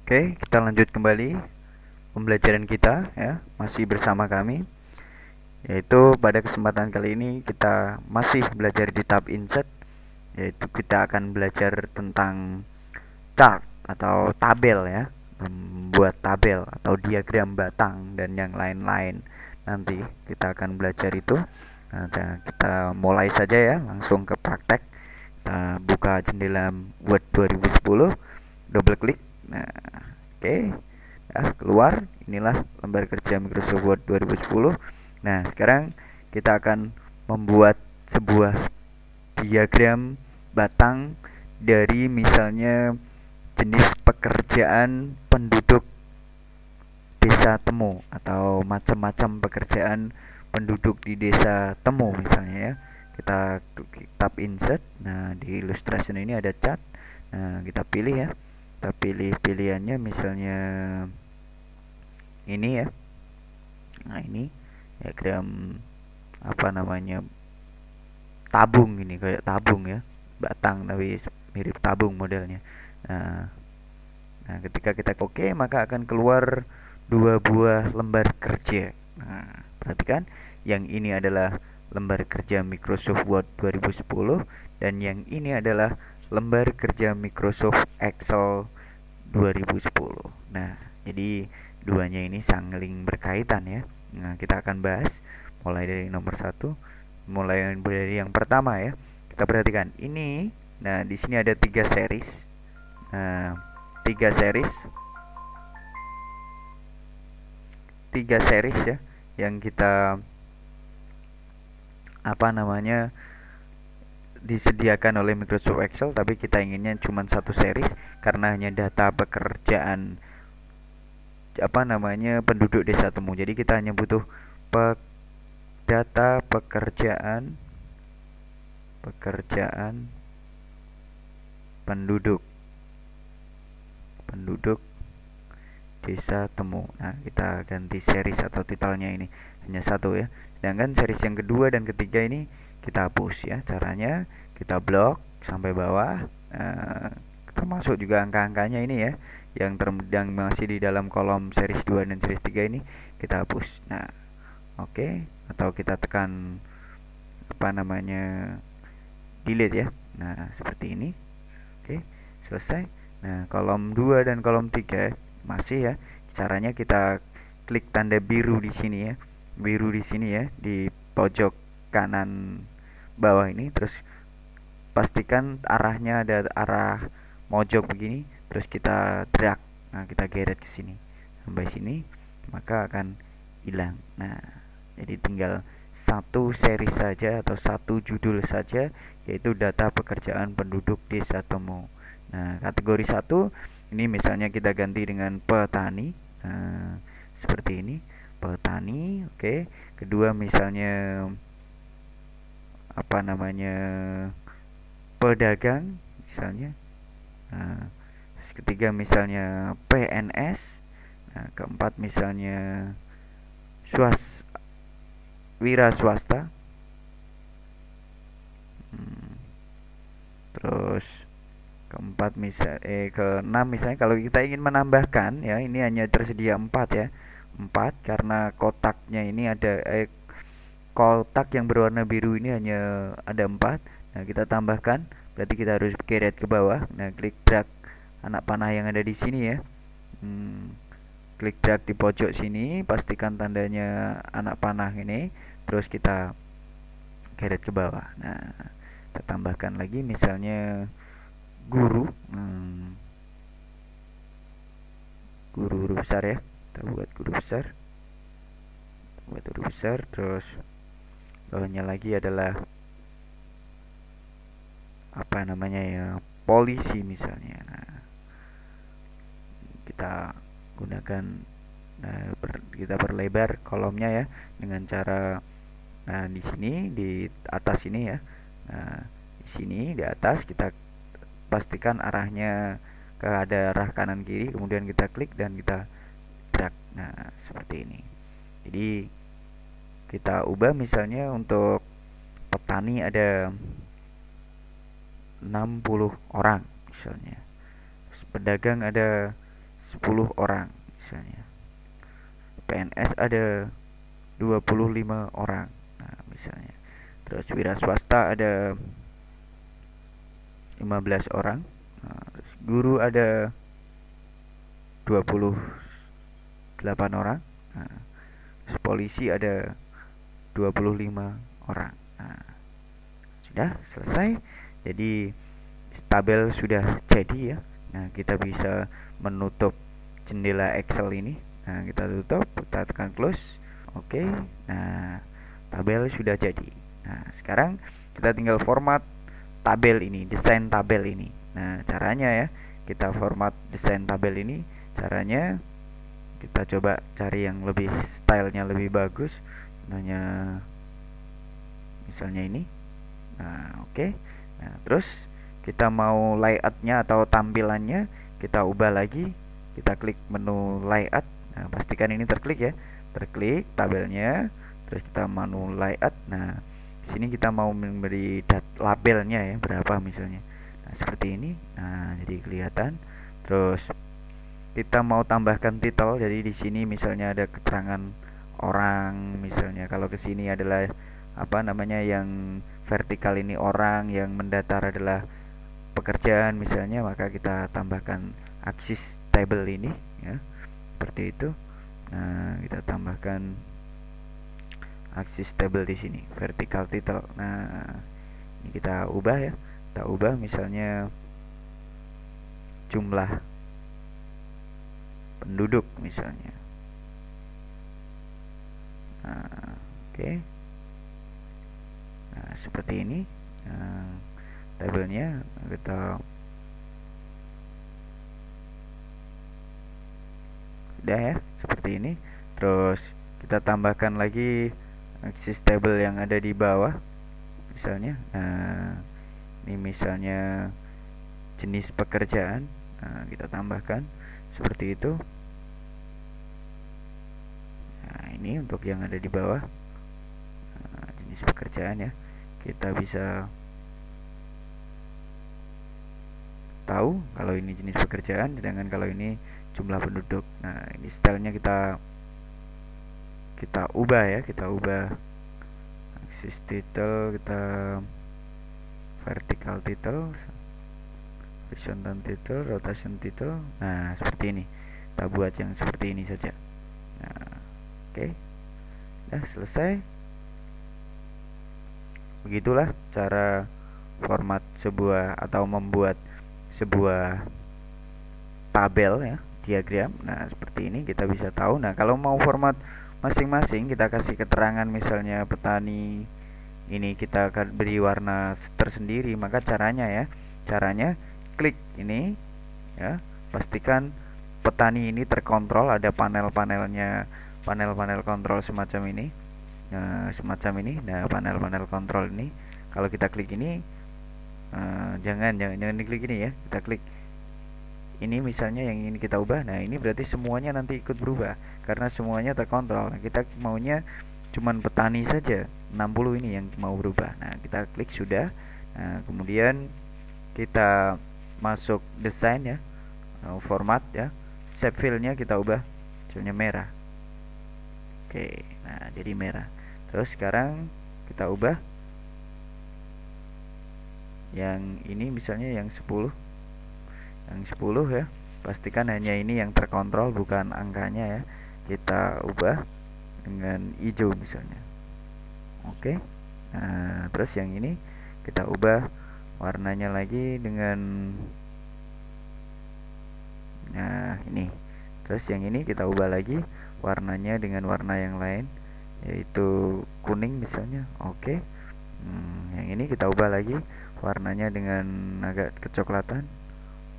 Oke, kita lanjut kembali pembelajaran kita ya, masih bersama kami. Yaitu pada kesempatan kali ini kita masih belajar di tab insert, yaitu kita akan belajar tentang chart atau tabel ya, membuat tabel atau diagram batang dan yang lain-lain. Nanti kita akan belajar itu. Nah, kita mulai saja ya, langsung ke praktek. Kita buka jendela Word 2010, double klik. Nah, oke. Nah, keluar. Inilah lembar kerja Microsoft Word 2010. Nah, sekarang kita akan membuat sebuah diagram batang dari misalnya jenis pekerjaan penduduk desa temu atau macam-macam pekerjaan penduduk di desa temu misalnya ya. Kita klik tab insert. Nah, di illustration ini ada cat. Nah, kita pilih ya. Kita pilih pilihannya misalnya ini ya. Nah, ini diagram apa namanya, tabung, ini kayak tabung ya, batang tapi mirip tabung modelnya. Nah, nah ketika kita oke, maka akan keluar dua buah lembar kerja. Nah, perhatikan, yang ini adalah lembar kerja Microsoft Word 2010 dan yang ini adalah lembar kerja Microsoft Excel 2010. Nah, jadi duanya ini saling berkaitan ya. Nah, kita akan bahas mulai dari nomor satu, mulai dari yang pertama ya. Kita perhatikan ini. Nah, di sini ada tiga series. Nah, tiga series, tiga series ya, yang kita apa namanya disediakan oleh Microsoft Excel, tapi kita inginnya cuma satu series karena hanya data pekerjaan apa namanya penduduk desa temu. Jadi kita hanya butuh pe data pekerjaan pekerjaan penduduk penduduk desa temu. Nah, kita ganti series atau titelnya ini hanya satu ya. Sedangkan series yang kedua dan ketiga ini kita hapus ya. Caranya kita blok sampai bawah. Nah, termasuk juga angka-angkanya ini ya, yang masih di dalam kolom series 2 dan series 3 ini kita hapus. Nah, oke, atau kita tekan apa namanya delete ya. Nah, seperti ini. Oke, selesai. Nah, kolom 2 dan kolom 3 masih ya. Caranya kita klik tanda biru di sini ya. Biru di sini ya, di pojok kanan bawah ini, terus pastikan arahnya ada arah mojok begini, terus kita drag. Nah, kita geret ke sini sampai sini, maka akan hilang. Nah, jadi tinggal satu seri saja atau satu judul saja, yaitu data pekerjaan penduduk desa temu. Nah, kategori satu ini misalnya kita ganti dengan petani. Nah, seperti ini, petani. Oke. Kedua misalnya apa namanya, pedagang misalnya. Nah, ketiga misalnya PNS. Nah, keempat misalnya wira swasta. Hmm, terus keenam misalnya kalau kita ingin menambahkan ya, ini hanya tersedia 4 ya. 4 karena kotaknya ini ada kotak yang berwarna biru ini hanya ada 4. Nah, kita tambahkan, berarti kita harus geret ke bawah. Nah, klik drag anak panah yang ada di sini ya. Klik drag di pojok sini, pastikan tandanya anak panah ini, terus kita geret ke bawah. Nah, kita tambahkan lagi misalnya guru. Guru huruf besar ya. Kita buat guru besar. Terus bawahnya lagi adalah apa namanya ya, polisi misalnya. Nah, kita gunakan kita perlebar kolomnya ya dengan cara, nah di sini di atas ini ya. Nah, di sini di atas kita pastikan arahnya ke ada arah kanan kiri, kemudian kita klik dan kita drag. Nah, seperti ini. Jadi kita ubah misalnya untuk petani ada 60 orang misalnya. Pedagang ada 10 orang misalnya. PNS ada 25 orang. Nah, misalnya. Terus wira swasta ada 15 orang. Nah, terus guru ada 28 orang. Nah, terus polisi ada 25 orang. Nah, sudah selesai. Jadi tabel sudah jadi ya. Nah, kita bisa menutup jendela Excel ini. Nah, kita tutup, kita tekan close. Oke. Nah, tabel sudah jadi. Nah, sekarang kita tinggal format tabel ini, desain tabel ini. Nah, caranya ya, kita format desain tabel ini. Caranya kita coba cari yang lebih stylenya lebih bagus. Misalnya ini. Nah, oke. Nah, terus kita mau layoutnya atau tampilannya kita ubah lagi. Kita klik menu layout. Nah, pastikan ini terklik ya. Terklik tabelnya. Terus kita menu layout. Nah, di sini kita mau memberi labelnya ya, berapa misalnya. Nah, seperti ini. Nah, jadi kelihatan. Terus kita mau tambahkan titel. Jadi di sini misalnya ada keterangan orang, misalnya kalau ke sini adalah apa namanya yang vertikal ini orang, yang mendatar adalah pekerjaan misalnya, maka kita tambahkan aksis table ini ya. Seperti itu. Nah, kita tambahkan aksis table di sini, vertical title. Nah, ini kita ubah ya. Kita ubah misalnya jumlah penduduk misalnya. Nah, oke. Nah, seperti ini. Nah, tabelnya kita sudah ya, seperti ini. Terus kita tambahkan lagi aksis table yang ada di bawah misalnya. Nah, ini misalnya jenis pekerjaan. Nah, kita tambahkan seperti itu. Nah, ini untuk yang ada di bawah. Nah, jenis pekerjaan ya. Kita bisa tahu kalau ini jenis pekerjaan, sedangkan kalau ini jumlah penduduk. Nah, ini stylenya kita ubah ya, kita ubah aksis title, kita vertical title, horizontal title, rotation title. Nah, seperti ini. Kita buat yang seperti ini saja. Nah, oke. Nah, selesai. Begitulah cara format sebuah atau membuat sebuah tabel ya, diagram. Nah, seperti ini kita bisa tahu. Nah, kalau mau format masing-masing, kita kasih keterangan misalnya petani ini kita akan beri warna tersendiri, maka caranya klik ini ya, pastikan petani ini terkontrol, ada panel-panelnya, panel-panel kontrol semacam ini. Nah, semacam ini. Nah, panel-panel kontrol ini kalau kita klik ini, jangan diklik ini ya, kita klik ini misalnya yang ingin kita ubah. Nah, ini berarti semuanya nanti ikut berubah karena semuanya terkontrol. Nah, kita maunya cuman petani saja, 60 ini yang mau berubah. Nah, kita klik sudah. Nah, kemudian kita masuk desain ya, format ya, shape fill-nya kita ubah misalnya merah. Oke, nah jadi merah. Terus sekarang kita ubah yang ini misalnya yang 10. Yang 10 ya. Pastikan hanya ini yang terkontrol, bukan angkanya ya. Kita ubah dengan hijau misalnya. Oke. Nah, terus yang ini kita ubah warnanya lagi dengan, nah ini. Terus yang ini kita ubah lagi warnanya dengan warna yang lain, yaitu kuning misalnya. Oke. Yang ini kita ubah lagi warnanya dengan agak kecoklatan.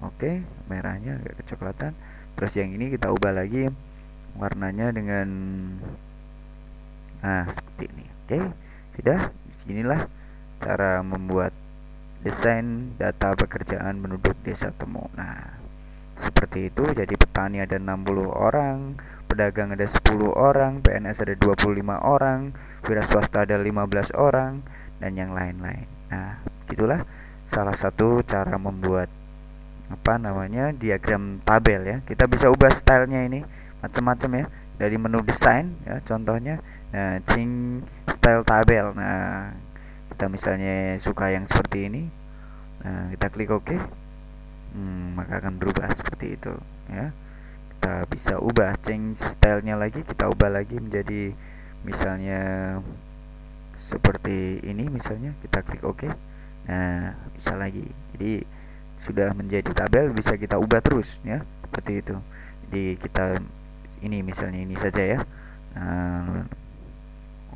Oke, merahnya agak kecoklatan. Terus yang ini kita ubah lagi warnanya dengan, nah seperti ini. Oke, sudah. Disinilah cara membuat desain data pekerjaan penduduk desa Temu. Nah, seperti itu. Jadi petani ada 60 orang, pedagang ada 10 orang, PNS ada 25 orang, wira swasta ada 15 orang, dan yang lain-lain. Nah, itulah salah satu cara membuat apa namanya, diagram tabel ya. Kita bisa ubah stylenya ini macam-macam ya, dari menu desain ya contohnya. Nah, change style tabel. Nah, kita misalnya suka yang seperti ini, nah kita klik OK. Maka akan berubah seperti itu ya. Kita bisa ubah change stylenya lagi, kita ubah lagi menjadi misalnya seperti ini misalnya, kita klik OK. Nah, bisa lagi. Jadi sudah menjadi tabel, bisa kita ubah terus ya, seperti itu. Jadi kita ini misalnya ini saja ya.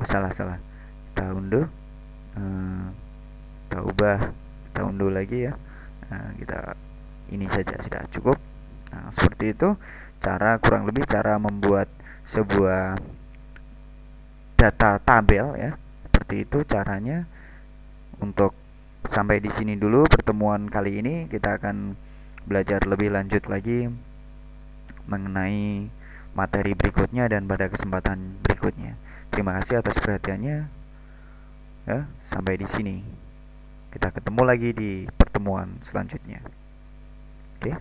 Salah, kita unduh. Kita ubah, kita unduh lagi ya. Kita ini saja sudah cukup. Nah, seperti itu kurang lebih cara membuat sebuah data tabel ya. Seperti itu caranya. Untuk sampai di sini dulu pertemuan kali ini, kita akan belajar lebih lanjut lagi mengenai materi berikutnya dan pada kesempatan berikutnya. Terima kasih atas perhatiannya. Ya, sampai di sini. Kita ketemu lagi di pertemuan selanjutnya. Oke.